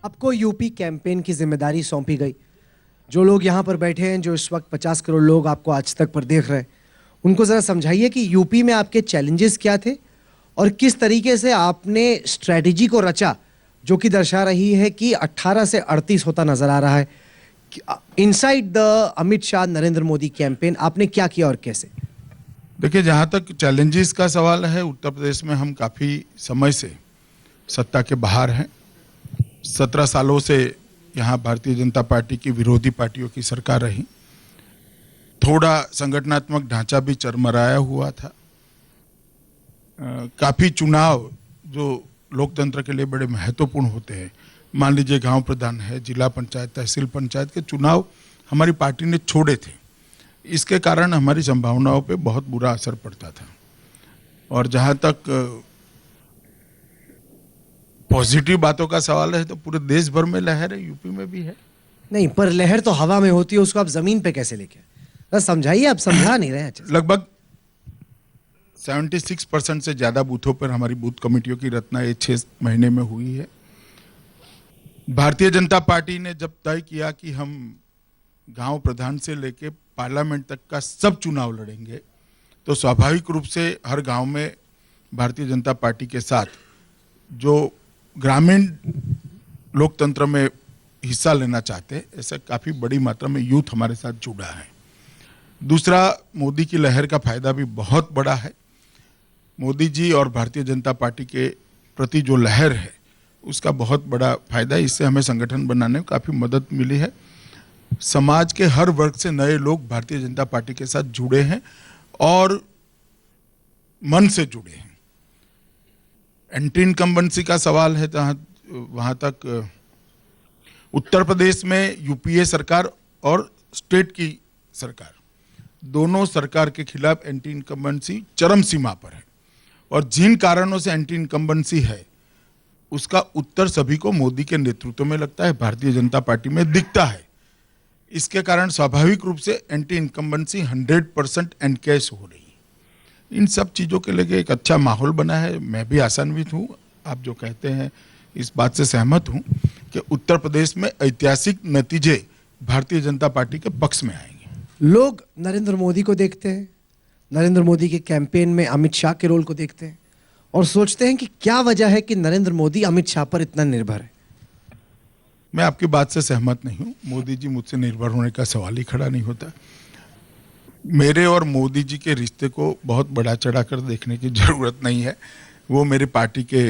आपको UP campaign की जिम्मेदारी सौंपी गई। जो लोग यहाँ पर बैठे हैं, जो इस वक्त 50 करोड़ लोग आपको आज तक पर देख रहे हैं, उनको ज़रा समझाइए कि यूपी में आपके चैलेंजेस क्या थे और किस तरीके से आपने स्ट्रैटेजी को रचा, जो कि दर्शा रही है कि 18 से 38 होता नजर आ रहा है। Inside the Amit Shah Narendra Modi campaign आपने क्या किया और कैसे? देखिए, जहाँ तक चैलेंजेस का सवाल है, उत्तर प्रदेश में हम काफ़ी समय से सत्ता के बाहर हैं। 17 सालों से यहाँ भारतीय जनता पार्टी की विरोधी पार्टियों की सरकार रही। थोड़ा संगठनात्मक ढांचा भी चरमराया हुआ था। काफ़ी चुनाव जो लोकतंत्र के लिए बड़े महत्वपूर्ण होते हैं, मान लीजिए गांव प्रधान है, जिला पंचायत, तहसील पंचायत के चुनाव हमारी पार्टी ने छोड़े थे। इसके कारण हमारी संभावनाओं पे बहुत बुरा असर पड़ता था। और जहाँ तक पॉजिटिव बातों का सवाल है, तो पूरे देश भर में लहर है, यूपी में भी है। नहीं, पर लहर तो हवा में होती है, उसको आप जमीन पे कैसे लेके आए? बस समझाइए, आप समझा नहीं रहे हैं। लगभग 76% से ज्यादा बूथों पर हमारी बूथ कमेटियों की रचना ये 6 महीने में हुई है। भारतीय जनता पार्टी ने जब तय किया कि हम गांव प्रधान से लेके पार्लियामेंट तक का सब चुनाव लड़ेंगे, तो स्वाभाविक रूप से हर गांव में भारतीय जनता पार्टी के साथ जो ग्रामीण लोकतंत्र में हिस्सा लेना चाहते हैं, ऐसा काफ़ी बड़ी मात्रा में यूथ हमारे साथ जुड़ा है। दूसरा, मोदी की लहर का फायदा भी बहुत बड़ा है। मोदी जी और भारतीय जनता पार्टी के प्रति जो लहर है, उसका बहुत बड़ा फायदा है। इससे हमें संगठन बनाने में काफ़ी मदद मिली है। समाज के हर वर्ग से नए लोग भारतीय जनता पार्टी के साथ जुड़े हैं और मन से जुड़े हैं। एंटी इनकम्बेंसी का सवाल है, वहाँ तक उत्तर प्रदेश में यूपीए सरकार और स्टेट की सरकार, दोनों सरकार के खिलाफ एंटी इनकम्बेंसी चरम सीमा पर है। और जिन कारणों से एंटी इनकम्बेंसी है, उसका उत्तर सभी को मोदी के नेतृत्व में लगता है, भारतीय जनता पार्टी में दिखता है। इसके कारण स्वाभाविक रूप से एंटी इनकम्बेंसी 100% एनकैश हो रही है। इन सब चीज़ों के लिए एक अच्छा माहौल बना है। मैं भी आशान्वित हूँ, आप जो कहते हैं इस बात से सहमत हूँ कि उत्तर प्रदेश में ऐतिहासिक नतीजे भारतीय जनता पार्टी के पक्ष में आएंगे। लोग नरेंद्र मोदी को देखते हैं, नरेंद्र मोदी के कैंपेन में अमित शाह के रोल को देखते हैं और सोचते हैं कि क्या वजह है कि नरेंद्र मोदी अमित शाह पर इतना निर्भर है। मैं आपकी बात से सहमत नहीं हूँ। मोदी जी मुझसे निर्भर होने का सवाल ही खड़ा नहीं होता। मेरे और मोदी जी के रिश्ते को बहुत बढ़ा चढ़ा कर देखने की जरूरत नहीं है। वो मेरी पार्टी के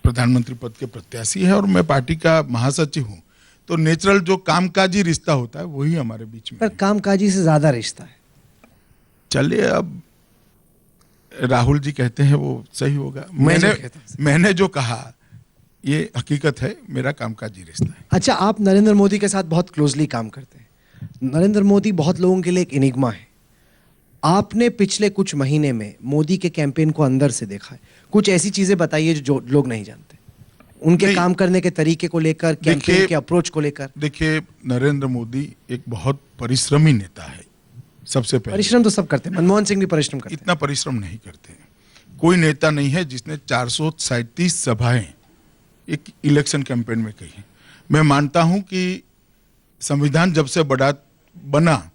प्रधानमंत्री पद के प्रत्याशी है और मैं पार्टी का महासचिव हूँ। तो नेचुरल जो कामकाजी रिश्ता होता है वही हमारे बीच में। पर कामकाजी से ज्यादा रिश्ता है। चलिए, अब राहुल जी कहते हैं वो सही होगा। मैंने जो कहा ये हकीकत है, मेरा कामकाजी रिश्ता है। अच्छा, आप नरेंद्र मोदी के साथ बहुत क्लोजली काम करते हैं। नरेंद्र मोदी बहुत लोगों के लिए एक एनिग्मा है। आपने पिछले कुछ महीने में मोदी के कैंपेन को अंदर से देखा है। कुछ ऐसी चीजें बताइए जो लोग नहीं जानते, उनके काम करने के तरीके को लेकर, कैंपेन के अप्रोच को लेकर। देखिए, नरेंद्र मोदी एक बहुत परिश्रमी नेता है। सबसे पहले परिश्रम तो सब करते हैं, मनमोहन सिंह भी परिश्रम करते हैं। इतना परिश्रम नहीं करते। कोई नेता नहीं है जिसने 437 सभाएं एक इलेक्शन कैंपेन में कही है। मैं मानता हूं कि संविधान जब से बना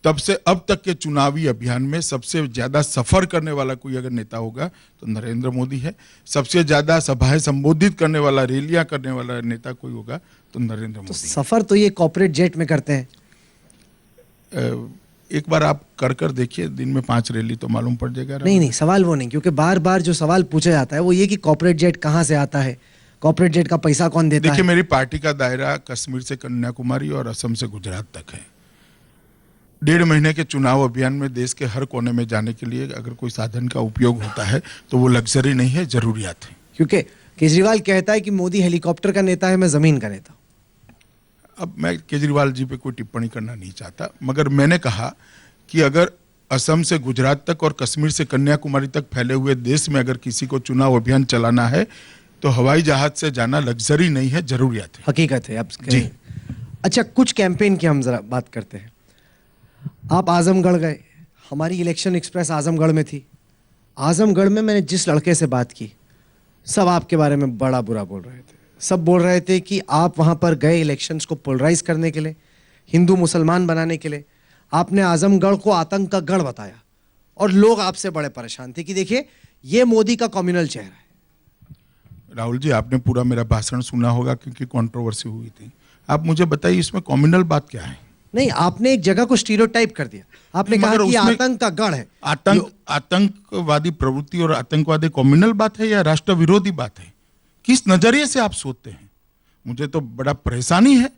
तब से अब तक के चुनावी अभियान में सबसे ज्यादा सफर करने वाला कोई अगर नेता होगा तो नरेंद्र मोदी है। सबसे ज्यादा सभाएं संबोधित करने वाला, रैलियां करने वाला नेता कोई होगा तो नरेंद्र मोदी। सफर तो ये कॉर्पोरेट जेट में करते हैं। एक बार आप कर देखिए, दिन में 5 रैली तो मालूम पड़ जाएगा। नहीं, सवाल वो नहीं, क्योंकि बार बार जो सवाल पूछा जाता है वो ये कि कॉर्पोरेट जेट कहाँ से आता है, कॉर्पोरेट जेट का पैसा कौन देता है। देखिए, मेरी पार्टी का दायरा कश्मीर से कन्याकुमारी और असम से गुजरात तक है। 1.5 महीने के चुनाव अभियान में देश के हर कोने में जाने के लिए अगर कोई साधन का उपयोग होता है तो वो लग्जरी नहीं है, जरूरियात है। क्योंकि केजरीवाल कहता है कि मोदी हेलीकॉप्टर का नेता है, मैं जमीन का नेता। अब मैं केजरीवाल जी पे कोई टिप्पणी करना नहीं चाहता, मगर मैंने कहा कि अगर असम से गुजरात तक और कश्मीर से कन्याकुमारी तक फैले हुए देश में अगर किसी को चुनाव अभियान चलाना है तो हवाई जहाज से जाना लग्जरी नहीं है, जरूरियात है। हकीकत है आप जी। अच्छा, कुछ कैंपेन की हम जरा बात करते हैं। आप आजमगढ़ गए, हमारी इलेक्शन एक्सप्रेस आजमगढ़ में थी। आजमगढ़ में मैंने जिस लड़के से बात की, सब आपके बारे में बड़ा बुरा बोल रहे थे। सब बोल रहे थे कि आप वहां पर गए इलेक्शंस को पोलराइज करने के लिए, हिंदू मुसलमान बनाने के लिए। आपने आजमगढ़ को आतंक का गढ़ बताया और लोग आपसे बड़े परेशान थे कि देखिए ये मोदी का कम्युनल चेहरा है। राहुल जी, आपने पूरा मेरा भाषण सुना होगा क्योंकि कंट्रोवर्सी हुई थी। आप मुझे बताइए इसमें कॉम्युनल बात क्या है? नहीं, आपने एक जगह को स्टीरियोटाइप कर दिया। आपने कहा मगर कि उसमें आतंक का गढ़ है। आतंकवादी प्रवृत्ति और आतंकवादी कॉम्युनल बात है या राष्ट्र विरोधी बात है? किस नजरिए से आप सोचते हैं? मुझे तो बड़ा परेशानी है।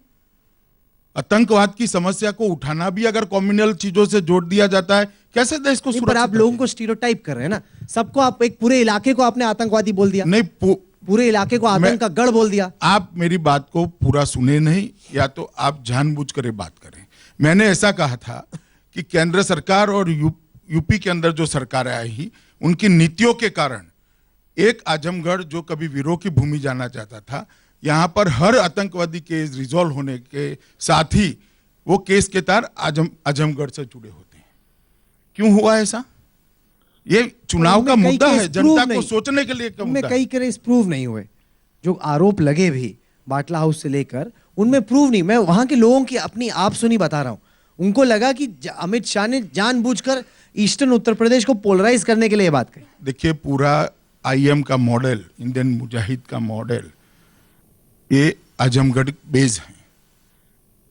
आतंकवाद की समस्या को उठाना भी अगर कॉम्युनल चीजों से जोड़ दिया जाता है, कैसे देश को नहीं, पर सुरक्षित आप लोगों को स्टीरियोटाइप कर रहे हैं ना। सबको आप एक पूरे इलाके को आपने आतंकवादी बोल दिया, नहीं पूरे इलाके को आतंक का गढ़ बोल दिया। आप मेरी बात को पूरा सुने नहीं, या तो आप जानबूझकर ये बात करें। मैंने ऐसा कहा था कि केंद्र सरकार और यूपी के अंदर जो सरकारें आई, उनकी नीतियों के कारण एक आजमगढ़ जो कभी वीरों की भूमि जाना चाहता था, यहां पर हर आतंकवादी केस रिजॉल्व होने के साथ ही वो केस के तार आजमगढ़ से जुड़े होते हैं। क्यों हुआ ऐसा? ये चुनाव का मुद्दा है, जनता को सोचने के लिए का उनमें मुद्दा कई केस प्रूव नहीं हुए। जो आरोप लगे भी बाटला हाउस से लेकर, उनमें प्रूव नहीं। मैं वहां के लोगों की अपनी आप सुनी बता रहा हूं। उनको लगा कि अमित शाह ने जानबूझकर ईस्टर्न उत्तर प्रदेश को पोलराइज करने के लिए बात कही। देखिए, पूरा आईएम का मॉडल, इंडियन मुजाहिद का मॉडल, ये आजमगढ़ बेस है।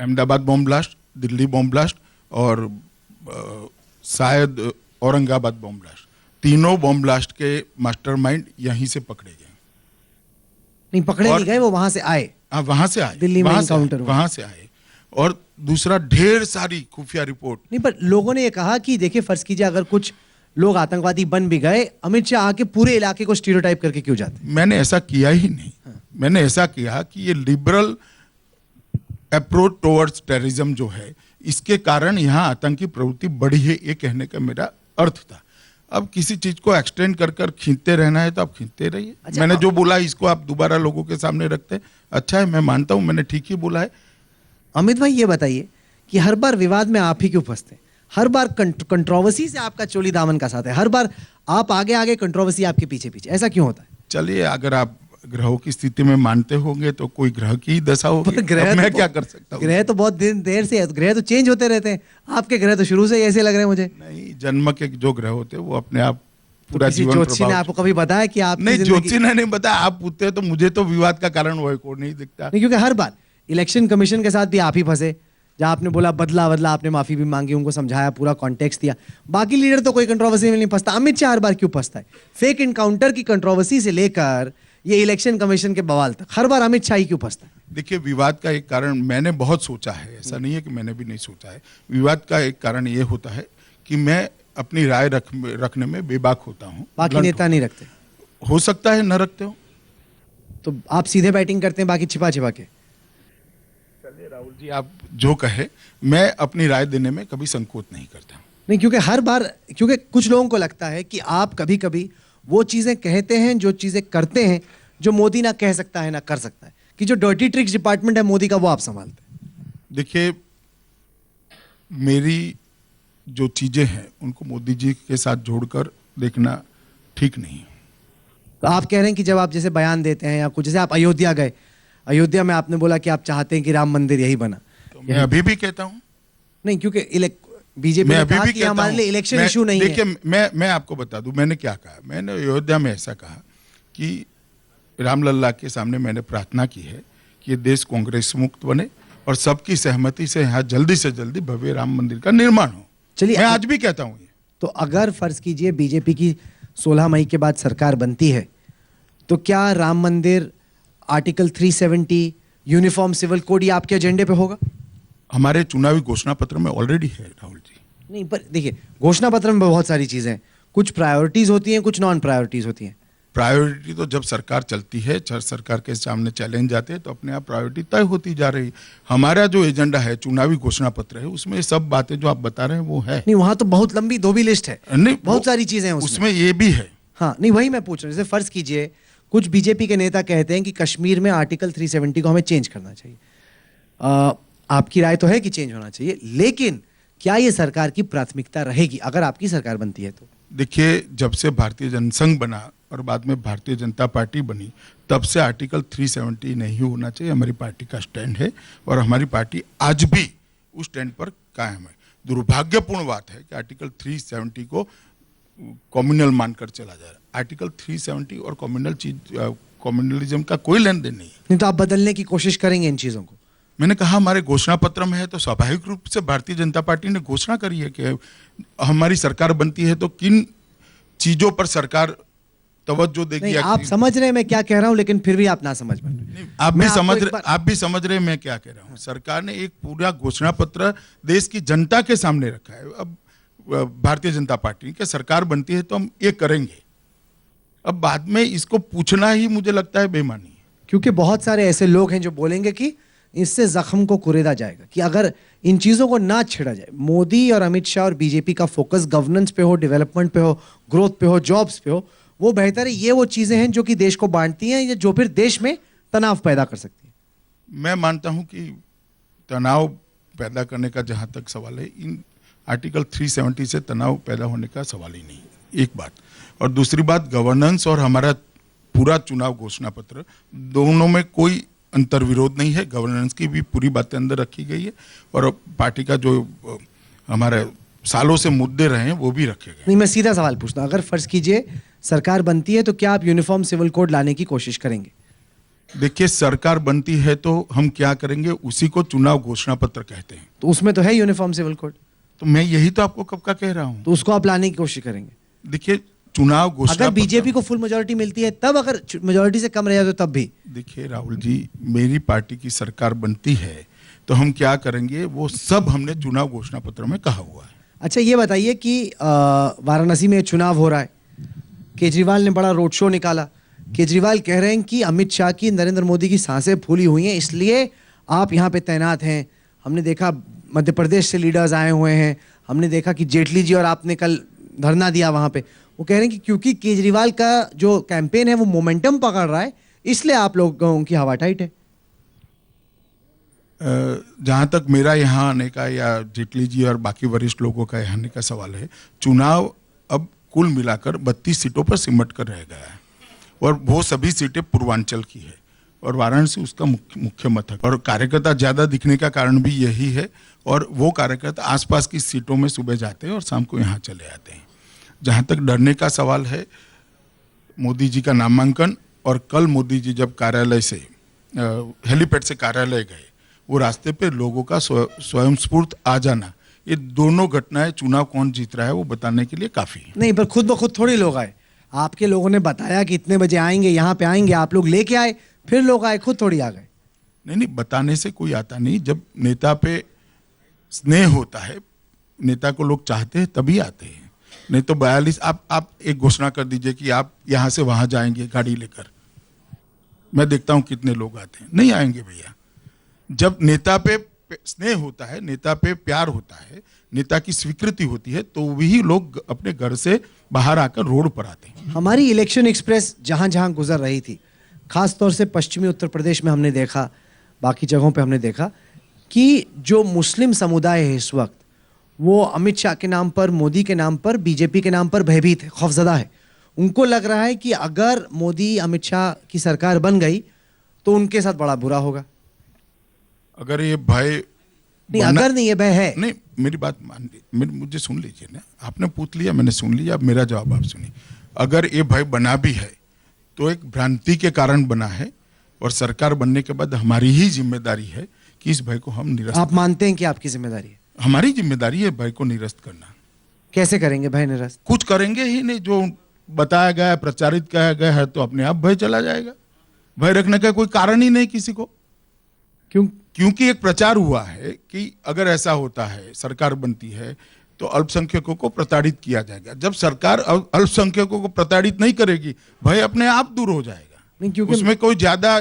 Ahmedabad bomb blast, Delhi bomb blast और शायद औरंगाबाद बॉम्ब ब्लास्ट, तीनों बॉम्ब ब्लास्ट के मास्टरमाइंड यहीं से पकड़े गए। नहीं, पकड़े नहीं गए, वो वहां से आए। हाँ, वहां से आए, दिल्ली में एनकाउंटर हुआ। वहां से आए। और दूसरा, ढेर सारी खुफिया रिपोर्ट। नहीं, पर लोगों ने ये कहा कि देखिए, फर्ज कीजिए अगर कुछ लोग आतंकवादी बन भी गए, अमित शाह आके पूरे इलाके को स्टीरियोटाइप करके क्यों जाते? मैंने ऐसा किया ही नहीं। मैंने ऐसा किया कि ये लिबरल अप्रोच टुवर्ड्स टेररिज्म जो है, इसके कारण यहाँ आतंकी प्रवृत्ति बढ़ी है, ये कहने का मेरा अर्थ था। अब किसी चीज को एक्सटेंड कर कर खींचते रहना है तो आप खींचते रहिए। अच्छा, मैंने जो बोला इसको आप दोबारा लोगों के सामने रखते हैं, अच्छा है, मैं मानता हूं मैंने ठीक ही बोला है। अमित भाई, ये बताइए कि हर बार विवाद में आप ही क्यों फंसते हैं? हर बार कंट्रोवर्सी से आपका चोली दामन का साथ है। हर बार आप आगे आगे, कंट्रोवर्सी आपके पीछे पीछे, ऐसा क्यों होता है? चलिए, अगर आप ग्रहों की स्थिति में मानते होंगे तो कोई ग्रह की ही दशा होगी। ग्रह मैं तो क्या कर सकता हूँ? ग्रह तो बहुत देर से है, ग्रह तो चेंज होते रहते हैं। आपके ग्रह तो शुरू से ही ऐसे लग रहे हैं मुझे। नहीं, जन्म के जो ग्रह होते हैं वो अपने आप पूरा किसी जीवन ज्योतिषी ने प्रभाव। आपको कभी बताया कि आप नहीं, ज्योतिषी ने नहीं बताया, आप पूछते तो मुझे तो विवाद का कारण वो को नहीं दिखता। नहीं, क्योंकि हर बार इलेक्शन कमीशन के साथ भी आप ही फंसे। जहां आपने बोला बदला बदला, आपने माफी भी मांगी, उनको समझाया, पूरा कॉन्टेक्स्ट दिया। बाकी लीडर तो कोई कंट्रोवर्सी में नहीं फंसता। अमित शाह हर बार क्यों फंसता है? फेक इनकाउंटर की कंट्रोवर्सी से लेकर ये इलेक्शन कमीशन के बवाल तक हर बार अमित शाह ही क्यों फंसता है? देखिए, विवाद का एक कारण मैंने बहुत सोचा है, ऐसा नहीं है कि मैंने भी नहीं सोचा है। विवाद का एक कारण ये होता है कि मैं अपनी राय रखने में बेबाक होता हूँ। बाकी नेता नहीं रखते। हो सकता है न रखते हो। तो आप सीधे बैटिंग करते हैं, बाकी छिपा छिपा के। चलिए राहुल जी, आप जो कहे, मैं अपनी राय देने में कभी संकोच नहीं करता। नहीं, क्योंकि हर बार, क्योंकि कुछ लोगों को लगता है कि आप कभी कभी वो चीजें कहते हैं, जो चीजें करते हैं जो मोदी ना कह सकता है ना कर सकता है, कि जो डर्टी ट्रिक्स डिपार्टमेंट है मोदी का, वो आप संभालते हैं। देखिए, मेरी जो चीजें हैं उनको मोदी जी के साथ जोड़कर देखना ठीक नहीं है। तो आप कह रहे हैं कि जब आप जैसे बयान देते हैं या कुछ, जैसे आप अयोध्या गए, अयोध्या में आपने बोला कि आप चाहते हैं कि राम मंदिर यही बना। तो मैं अभी भी कहता हूं। नहीं, क्योंकि बीजेपी ने कहा कि हमारे लिए इलेक्शन इशू नहीं है। देखिए, मैं आपको बता दूं मैंने क्या कहा। मैंने अयोध्या में ऐसा कहा कि रामलल्ला के सामने मैंने प्रार्थना की है कि ये देश कांग्रेस मुक्त बने और सबकी सहमति से यहाँ जल्दी से जल्दी भव्य राम मंदिर का निर्माण हो। चलिए, मैं आज भी कहता हूँ ये। तो अगर फर्ज कीजिए बीजेपी की 16 मई के बाद सरकार बनती है, तो क्या राम मंदिर, आर्टिकल 370, यूनिफॉर्म सिविल कोड, ये आपके एजेंडे पे होगा? हमारे चुनावी घोषणा पत्र में ऑलरेडी है राहुल जी। नहीं, पर देखिए, घोषणा पत्र में बहुत सारी चीजें हैं। कुछ प्रायोरिटीज होती हैं, कुछ नॉन प्रायोरिटीज होती हैं। प्रायोरिटी तो जब सरकार चलती है, सरकार के सामने चैलेंज आते हैं तो अपने आप प्रायोरिटी तय होती जा रही है। हमारा जो एजेंडा है, चुनावी घोषणा पत्र है, उसमें सब बातें जो आप बता रहे हैं वो है। नहीं, वहां तो बहुत लंबी धोबी लिस्ट है, नहीं, बहुत सारी चीजें हैं उसमें ये भी है। हाँ, नहीं, वही मैं पूछ रहा हूँ। जैसे फर्ज कीजिए कुछ बीजेपी के नेता कहते हैं कि कश्मीर में आर्टिकल 370 को हमें चेंज करना चाहिए। आपकी राय तो है कि चेंज होना चाहिए, लेकिन क्या ये सरकार की प्राथमिकता रहेगी अगर आपकी सरकार बनती है तो? देखिए, जब से भारतीय जनसंघ बना और बाद में भारतीय जनता पार्टी बनी, तब से आर्टिकल 370 नहीं होना चाहिए हमारी पार्टी का स्टैंड है और हमारी पार्टी आज भी उस स्टैंड पर कायम है। दुर्भाग्यपूर्ण बात है कि आर्टिकल 370 को कम्युनल मानकर चला जा रहा है। आर्टिकल 370 और कम्युनलिज्म का कोई लेन देन नहीं है। नहीं तो आप बदलने की कोशिश करेंगे इन चीजों को? मैंने कहा हमारे घोषणा पत्र में है, तो स्वाभाविक रूप से भारतीय जनता पार्टी ने घोषणा करी है कि हमारी सरकार बनती है तो किन चीजों पर सरकार तवज्जो देगी। नहीं, आप समझ रहे हैं मैं क्या कह रहा हूं, लेकिन फिर भी आप ना समझ पा रहे। आप भी समझ रहे मैं क्या कह रहा हूं। सरकार ने एक पूरा घोषणा पत्र देश की जनता के सामने रखा है। अब भारतीय जनता पार्टी की सरकार बनती है तो हम ये करेंगे। अब बाद में इसको पूछना ही मुझे लगता है बेईमानी है, क्योंकि बहुत सारे ऐसे लोग हैं जो बोलेंगे कि इससे जख्म को कुरेदा जाएगा, कि अगर इन चीजों को ना छेड़ा जाए, मोदी और अमित शाह और बीजेपी का फोकस गवर्नेंस पे हो, डेवलपमेंट पे हो, ग्रोथ पे हो, जॉब्स पे हो, वो बेहतर है। ये वो चीजें हैं जो कि देश को बांटती हैं या जो फिर देश में तनाव पैदा कर सकती है। मैं मानता हूं कि तनाव पैदा करने का जहां तक सवाल है, इन आर्टिकल 370 से तनाव पैदा होने का सवाल ही नहीं, एक बात। और दूसरी बात, गवर्नेंस और हमारा पूरा चुनाव घोषणा पत्र, दोनों में कोई अंतर्विरोध नहीं है। गवर्नेंस की भी पूरी बातें अंदर रखी गई है और पार्टी का जो हमारे सालों से मुद्दे रहे हैं वो भी रखे गए। नहीं, मैं सीधा सवाल पूछता हूं, अगर फर्ज कीजिए सरकार बनती है तो क्या आप यूनिफॉर्म सिविल कोड लाने की कोशिश करेंगे? देखिए, सरकार बनती है तो हम क्या करेंगे, उसी को चुनाव घोषणा पत्र कहते हैं। तो उसमें तो है यूनिफॉर्म सिविल कोड। तो मैं यही तो आपको कब का कह रहा हूं। तो उसको आप लाने की कोशिश करेंगे? देखिए, चुनाव घोषणा अगर बीजेपी को फुल मेजोरिटी मिलती है तब, अगर मेजोरिटी से कम रह जाए तो तब भी? देखिए राहुल जी, मेरी पार्टी की सरकार बनती है तो हम क्या करेंगे, वो सब हमने चुनाव घोषणा पत्र में कहा हुआ है। अच्छा, ये बताइए कि वाराणसी में चुनाव हो रहा है, केजरीवाल ने बड़ा रोड शो निकाला। केजरीवाल कह रहे हैं कि अमित शाह की, नरेंद्र मोदी की सांसें फूली हुई हैं, इसलिए आप यहाँ पे तैनात हैं। हमने देखा मध्य प्रदेश से लीडर्स आए हुए हैं, हमने देखा कि जेटली जी और आपने कल धरना दिया वहाँ पे। वो कह रहे हैं कि क्योंकि केजरीवाल का जो कैंपेन है वो मोमेंटम पकड़ रहा है, इसलिए आप लोगों की हवा टाइट है। जहां तक मेरा यहाँ आने का या जेटली जी और बाकी वरिष्ठ लोगों का यहाँ आने का सवाल है, चुनाव अब कुल मिलाकर 32 सीटों पर सिमट कर रह गया है और वो सभी सीटें पूर्वांचल की है और वाराणसी उसका मुख्य मथक। और कार्यकर्ता ज्यादा दिखने का कारण भी यही है और वो कार्यकर्ता आसपास की सीटों में सुबह जाते हैं और शाम को यहाँ चले आते हैं। जहां तक डरने का सवाल है, मोदी जी का नामांकन और कल मोदी जी जब कार्यालय से हेलीपैड से कार्यालय गए, वो रास्ते पे लोगों का स्वयं स्फूर्त आ जाना, ये दोनों घटनाएं चुनाव कौन जीत रहा है वो बताने के लिए काफी है। नहीं, पर खुद ब खुद थोड़ी लोग आए। आपके लोगों ने बताया कि इतने बजे आएंगे, यहाँ पे आएंगे, आप लोग लेके आए, फिर लोग आए, खुद थोड़ी आ गए। नहीं, बताने से कोई आता नहीं। जब नेता पे स्नेह होता है, नेता को लोग चाहते हैं तभी आते हैं। नहीं तो 42 आप एक घोषणा कर दीजिए कि आप यहां से वहां जाएंगे गाड़ी लेकर, मैं देखता हूं कितने लोग आते हैं। नहीं आएंगे भैया। जब नेता पे स्नेह होता है, नेता पे प्यार होता है, नेता की स्वीकृति होती है, तो वही लोग अपने घर से बाहर आकर रोड पर आते हैं। हमारी इलेक्शन एक्सप्रेस जहां जहां गुजर रही थी, खास तौर से पश्चिमी उत्तर प्रदेश में हमने देखा, बाकी जगहों पे हमने देखा कि जो मुस्लिम समुदाय है इस वक्त, वो अमित शाह के नाम पर, मोदी के नाम पर, बीजेपी के नाम पर भयभीत है, खौफजदा है। उनको लग रहा है कि अगर मोदी अमित शाह की सरकार बन गई तो उनके साथ बड़ा बुरा होगा। अगर ये भय नहीं, अगर नहीं, ये भय है। नहीं, मेरी बात मान ली, मुझे सुन लीजिए ना। आपने पूछ लिया, मैंने सुन लिया, अब मेरा जवाब आप सुनिए। अगर ये भय बना भी है तो एक भ्रांति के कारण बना है और सरकार बनने के बाद हमारी ही जिम्मेदारी है कि इस भय को हम निरस्त। आप मानते हैं कि आपकी जिम्मेदारी है? हमारी जिम्मेदारी है भय को निरस्त करना। कैसे करेंगे भय निरस्त? कुछ करेंगे ही नहीं। जो बताया गया है, प्रचारित किया गया है, तो अपने आप भय चला जाएगा। भय रखने का कोई कारण ही नहीं किसी को। क्योंकि एक प्रचार हुआ है कि अगर ऐसा होता है, सरकार बनती है तो अल्पसंख्यकों को प्रताड़ित किया जाएगा। जब सरकार अल्पसंख्यकों को प्रताड़ित नहीं करेगी, भय अपने आप दूर हो जाएगा। नहीं, क्योंकि उसमें कोई ज्यादा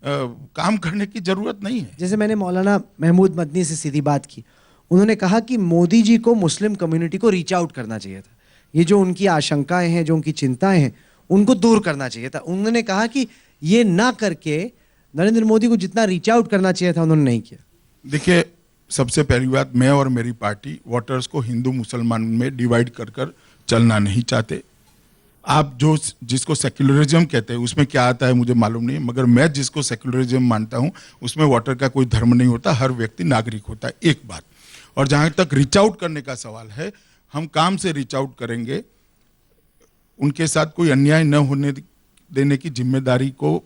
काम करने की जरूरत नहीं है। जैसे मैंने मौलाना महमूद मदनी से सीधी बात की, उन्होंने कहा कि मोदी जी को मुस्लिम कम्युनिटी को रीच आउट करना चाहिए था। ये जो उनकी आशंकाएं हैं, जो उनकी चिंताएं हैं, उनको दूर करना चाहिए था। उन्होंने कहा कि ये ना करके नरेंद्र मोदी को जितना रीच आउट करना चाहिए था उन्होंने नहीं किया। देखिए, सबसे पहली बात, मैं और मेरी पार्टी वोटर्स को हिंदू मुसलमान में डिवाइड कर चलना नहीं चाहते। आप जो जिसको सेक्युलरिज्म कहते हैं उसमें क्या आता है मुझे मालूम नहीं, मगर मैं जिसको सेक्युलरिज्म मानता हूं उसमें वोटर का कोई धर्म नहीं होता, हर व्यक्ति नागरिक होता है, एक बात। और जहां तक रीच आउट करने का सवाल है, हम काम से रीच आउट करेंगे, उनके साथ कोई अन्याय न होने देने की जिम्मेदारी को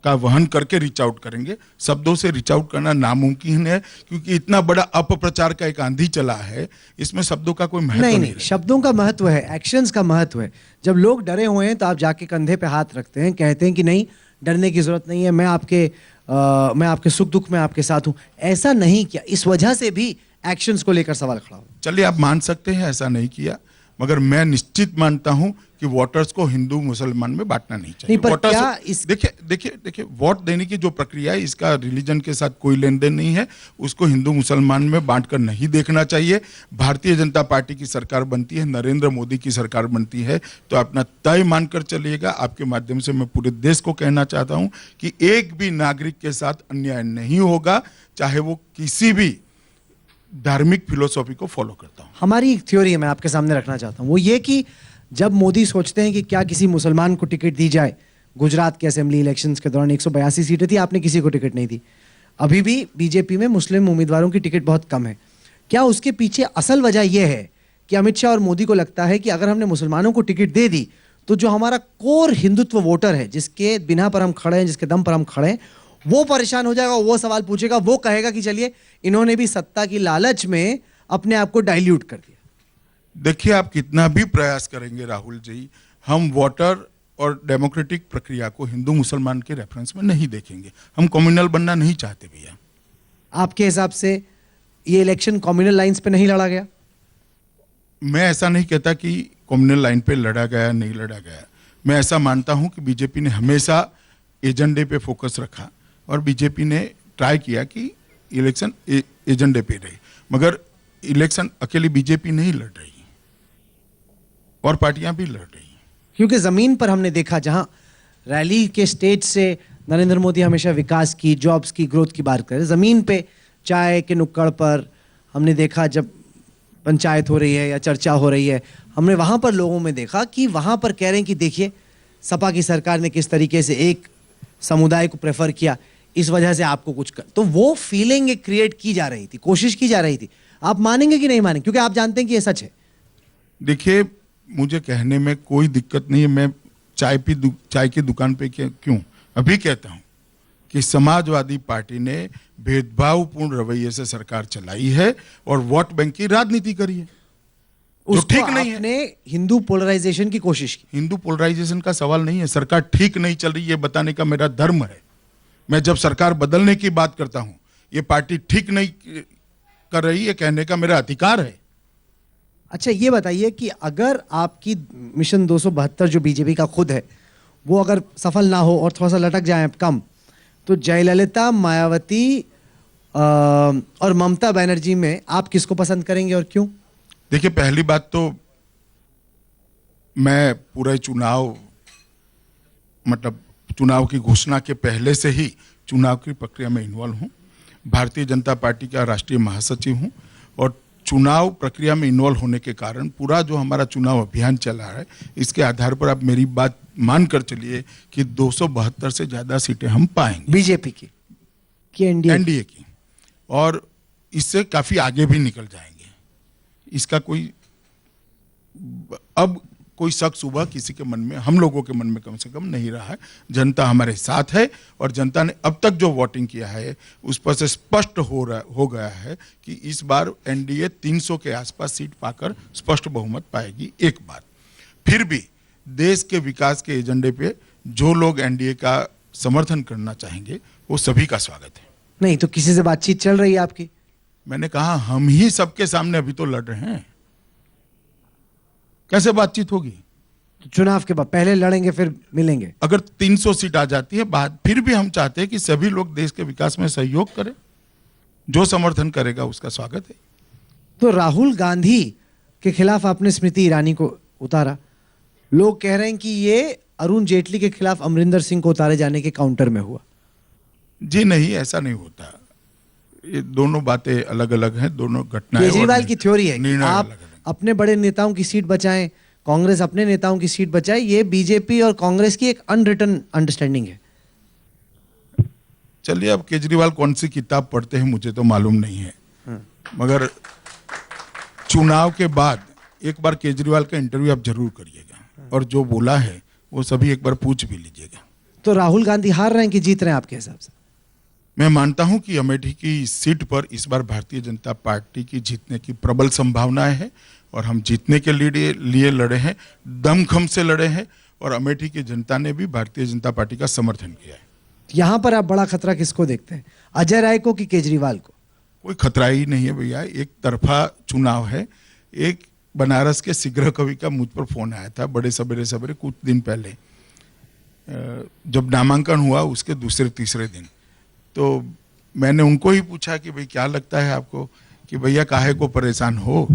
का वहन करके रीच आउट करेंगे। शब्दों से रीच आउट करना नामुमकिन है, क्योंकि इतना बड़ा अपप्रचार का एक आंधी चला है, इसमें शब्दों का कोई महत्व नहीं नहीं नहीं, शब्दों का महत्व है, एक्शंस का महत्व है। जब लोग डरे हुए हैं तो आप जाके कंधे पे हाथ रखते हैं, कहते हैं कि नहीं डरने की जरूरत नहीं है, मैं आपके सुख दुख में आपके साथ हूं। ऐसा नहीं किया, इस वजह से भी एक्शंस को लेकर सवाल खड़ा हो। चलिए आप मान सकते हैं ऐसा नहीं किया, मगर मैं निश्चित मानता हूं कि वोटर्स को हिंदू मुसलमान में बांटना नहीं चाहिए। नहीं, पर वोटर्स क्या इस देखिए वोट देने की जो प्रक्रिया है, इसका रिलीजन के साथ कोई लेन देन नहीं है, उसको हिंदू मुसलमान में बांटकर नहीं देखना चाहिए। भारतीय जनता पार्टी की सरकार बनती है, नरेंद्र मोदी की सरकार बनती है, तो अपना तय मानकर चलिएगा। आपके माध्यम से मैं पूरे देश को कहना चाहता हूं कि एक भी नागरिक के साथ अन्याय नहीं होगा, चाहे वो किसी भी धार्मिक फिलोसॉफी को फॉलो करता हूं। हमारी एक थ्योरी है, मैं आपके सामने रखना चाहता हूं, वो ये कि जब मोदी सोचते हैं कि क्या किसी मुसलमान को टिकट दी जाए, गुजरात के असेंबली इलेक्शंस के दौरान 182 सीटें थी, आपने किसी को टिकट नहीं दी। अभी भी बीजेपी में मुस्लिम उम्मीदवारों की टिकट बहुत कम है। क्या उसके पीछे असल वजह यह है कि अमित शाह और मोदी को लगता है कि अगर हमने मुसलमानों को टिकट दे दी तो जो हमारा कोर हिंदुत्व वोटर है, जिसके बिना पर हम खड़े हैं, जिसके दम पर हम खड़े हैं, वो परेशान हो जाएगा, वो सवाल पूछेगा, वो कहेगा कि चलिए इन्होंने भी सत्ता की लालच में अपने आप को डाइल्यूट कर दिया। देखिए आप कितना भी प्रयास करेंगे राहुल जी, हम वोटर और डेमोक्रेटिक प्रक्रिया को हिंदू मुसलमान के रेफरेंस में नहीं देखेंगे। हम कम्युनल बनना नहीं चाहते भैया। आपके हिसाब से ये इलेक्शन कम्युनल लाइंस पे नहीं लड़ा गया? मैं ऐसा नहीं कहता कि कम्युनल लाइन पे लड़ा गया, नहीं लड़ा गया। मैं ऐसा मानता हूं कि बीजेपी ने हमेशा एजेंडे पे फोकस रखा और बीजेपी ने ट्राई किया कि इलेक्शन एजेंडे पे रहे, मगर इलेक्शन अकेली बीजेपी नहीं लड़ रही और पार्टियां भी लड़ रही हैं। क्योंकि जमीन पर हमने देखा, जहां रैली के स्टेज से नरेंद्र मोदी हमेशा विकास की, जॉब्स की, ग्रोथ की बात करें, जमीन पे चाय के नुक्कड़ पर हमने देखा, जब पंचायत हो रही है या चर्चा हो रही है, हमने वहां पर लोगों में देखा कि वहां पर कह रहे हैं कि देखिए सपा की सरकार ने किस तरीके से एक समुदाय को प्रेफर किया, इस वजह से आपको कुछ कर, तो वो फीलिंग एक क्रिएट की जा रही थी, कोशिश की जा रही थी। आप मानेंगे कि नहीं मानेंगे, क्योंकि आप जानते हैं कि ये सच है। देखिए मुझे कहने में कोई दिक्कत नहीं है, मैं चाय की दुकान पे क्यों अभी कहता हूं कि समाजवादी पार्टी ने भेदभावपूर्ण रवैये से सरकार चलाई है और वोट बैंक की राजनीति करी है, जो ठीक नहीं है। आपने हिंदू पोलराइजेशन की कोशिश की। हिंदू पोलराइजेशन का सवाल नहीं है, सरकार ठीक नहीं चल रही है बताने का मेरा धर्म है। मैं जब सरकार बदलने की बात करता हूं, ये पार्टी ठीक नहीं कर रही है कहने का मेरा अधिकार है। अच्छा ये बताइए कि अगर आपकी मिशन 272 जो बीजेपी का खुद है, वो अगर सफल ना हो और थोड़ा सा लटक जाए कम, तो जयललिता, मायावती और ममता बनर्जी में आप किसको पसंद करेंगे और क्यों? देखिए पहली बात तो मैं पूरे चुनाव की घोषणा के पहले से ही चुनाव की प्रक्रिया में इन्वॉल्व हूं। भारतीय जनता पार्टी का राष्ट्रीय महासचिव हूं और चुनाव प्रक्रिया में इन्वॉल्व होने के कारण पूरा जो हमारा चुनाव अभियान चला है, इसके आधार पर आप मेरी बात मानकर चलिए कि 272 से ज्यादा सीटें हम पाएंगे बीजेपी की कि एनडीए की, और इससे काफी आगे भी निकल जाएंगे। इसका अब कोई शक सुबह किसी के मन में, हम लोगों के मन में कम से कम नहीं रहा है। जनता हमारे साथ है और जनता ने अब तक जो वोटिंग किया है उस पर से स्पष्ट हो गया है कि इस बार एनडीए 300 के आसपास सीट पाकर स्पष्ट बहुमत पाएगी। एक बात फिर भी देश के विकास के एजेंडे पे जो लोग एनडीए का समर्थन करना चाहेंगे वो सभी का स्वागत है। नहीं तो किसी से बातचीत चल रही है आपकी? मैंने कहा हम ही सबके सामने अभी तो लड़ रहे हैं, कैसे बातचीत होगी? तो चुनाव के बाद पहले लड़ेंगे फिर मिलेंगे। अगर 300 सीट आ जाती है बाद, फिर भी हम चाहते हैं कि सभी लोग देश के विकास में सहयोग करें, जो समर्थन करेगा उसका स्वागत है। तो राहुल गांधी के खिलाफ आपने स्मृति ईरानी को उतारा, लोग कह रहे हैं कि ये अरुण जेटली के खिलाफ अमरिंदर सिंह को उतारे जाने के काउंटर में हुआ। जी नहीं, ऐसा नहीं होता, ये दोनों बातें अलग अलग हैं, दोनों घटनाएं। केजरीवाल की थ्योरी है कि निर्णय आप अलग अलग। अपने बड़े नेताओं की सीट बचाएं, कांग्रेस अपने नेताओं की सीट बचाए, ये बीजेपी और कांग्रेस की एक अनरिटन अंडरस्टैंडिंग है। चलिए, अब केजरीवाल कौन सी किताब पढ़ते हैं मुझे तो मालूम नहीं है, मगर चुनाव के बाद एक बार केजरीवाल का इंटरव्यू आप जरूर करिएगा और जो बोला है वो सभी एक बार पूछ भी लीजिएगा। तो राहुल गांधी हार रहे हैं कि जीत रहे हैं आपके हिसाब से? मैं मानता हूं कि अमेठी की सीट पर इस बार भारतीय जनता पार्टी की जीतने की प्रबल संभावनाएं है और हम जीतने के लिए लड़े हैं, दमखम से लड़े हैं और अमेठी की जनता ने भी भारतीय जनता पार्टी का समर्थन किया है। यहां पर आप बड़ा खतरा किसको देखते हैं, अजय राय को कि केजरीवाल को? कोई खतरा ही नहीं है भैया, एक तरफा चुनाव है। एक बनारस के शीघ्र कवि का मुझ पर फोन आया था बड़े सवेरे कुछ दिन पहले, जब नामांकन हुआ उसके दूसरे तीसरे दिन, तो मैंने उनको ही पूछा कि भाई क्या लगता है आपको कि भैया काहे को परेशान हो,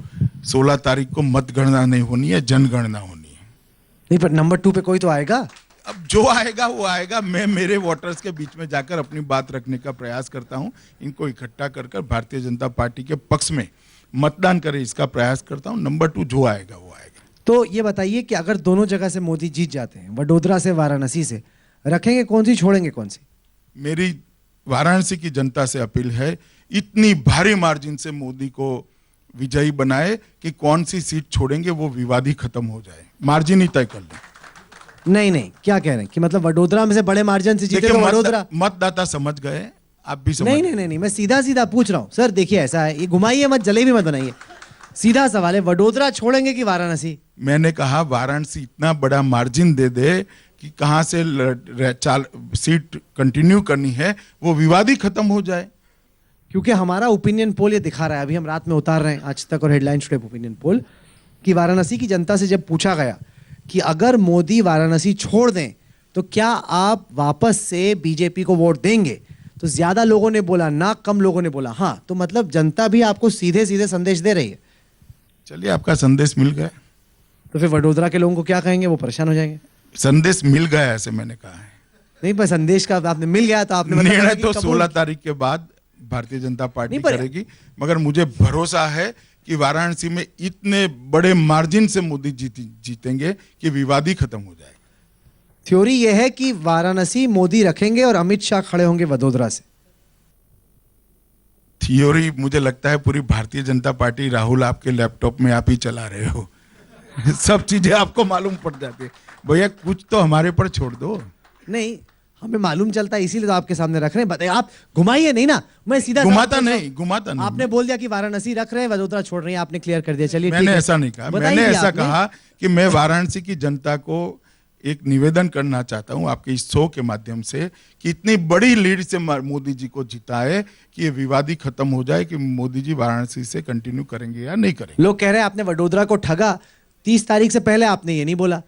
16 तारीख को मतगणना नहीं होनी है, जनगणना होनी है। नहीं, पर नंबर 2 पे कोई तो आएगा। अब जो आएगा वो आएगा, मैं मेरे वोटर्स के बीच में जाकर अपनी बात रखने का प्रयास करता हूं, इनको इकट्ठा कर भारतीय जनता पार्टी के पक्ष में मतदान करे इसका प्रयास करता हूं। नंबर 2 जो आएगा वो आएगा। तो ये बताइए कि अगर दोनों जगह से मोदी जीत जाते हैं, वडोदरा से वाराणसी से, रखेंगे कौन सी, छोड़ेंगे कौन सी? मेरी वाराणसी की जनता से अपील है, इतनी भारी मार्जिन से मोदी को विजयी बनाए कि कौन सी सीट छोड़ेंगे वो विवाद ही खत्म हो जाए, मार्जिन ही तय कर लें। नहीं, क्या कह रहे हैं कि मतलब वडोदरा में से बड़े मार्जिन से जीते तो वडोदरा? मतदाता समझ गए, आप भी समझ नहीं, मैं सीधा पूछ रहा हूं सर। देखिए ऐसा है, ये घुमाइए मत, जलेबी मत बनाइए, सीधा सवाल है, वडोदरा छोड़ेंगे कि वाराणसी? मैंने कहा वाराणसी इतना बड़ा मार्जिन दे दे कि कहां से सीट कंटिन्यू करनी है वो विवाद ही खत्म हो जाए। क्योंकि हमारा ओपिनियन पोल ये दिखा रहा है, अभी हम रात में उतार रहे हैं आज तक और हेडलाइन टुडे ओपिनियन पोल, कि वाराणसी की जनता से जब पूछा गया कि अगर मोदी वाराणसी छोड़ दें तो क्या आप वापस से बीजेपी को वोट देंगे, तो ज्यादा लोगों ने बोला ना, कम लोगों ने बोला हाँ। तो मतलब जनता भी आपको सीधे सीधे संदेश दे रही है। चलिए, आपका संदेश मिल गया। तो फिर वडोदरा के लोगों को क्या कहेंगे, वो परेशान हो जाएंगे। संदेश मिल गया ऐसे मैंने कहा है। नहीं, पर संदेश का आपने मिल गया तो आपने निर्णय तो 16 तारीख के बाद भारतीय जनता पार्टी करेगी, मगर मुझे भरोसा है कि वाराणसी में इतने बड़े मार्जिन से मोदी जीतेंगे कि विवाद ही खत्म हो जाएगा। थ्योरी यह है कि वाराणसी मोदी रखेंगे और अमित शाह खड़े होंगे वडोदरा से। थ्योरी मुझे लगता है पूरी भारतीय जनता पार्टी, राहुल आपके लैपटॉप में आप ही चला रहे हो सब चीजें आपको मालूम पड़ जाती है। भैया कुछ तो हमारे पर छोड़ दो। नहीं, हमें मालूम चलता है इसीलिए तो आपके सामने रख रहे हैं। बताइए, आप घुमाइए नहीं ना, मैं सीधा घुमाता नहीं। आपने बोल दिया कि वाराणसी रख रहे हैं, वडोदरा छोड़ रहे हैं, आपने क्लियर कर दिया। चलिए, मैंने ऐसा नहीं कहा, मैंने ऐसा कहा कि मैं वाराणसी की जनता को एक निवेदन करना चाहता हूं आपके इस शो के माध्यम से कि इतनी बड़ी लीड से मोदी जी को जिताए कि ये विवाद ही खत्म हो जाए कि मोदी जी वाराणसी से कंटिन्यू करेंगे या नहीं करेंगे। लोग कह रहे हैं आपने वडोदरा को ठगा, 30 तारीख से पहले आपने ये नहीं बोला।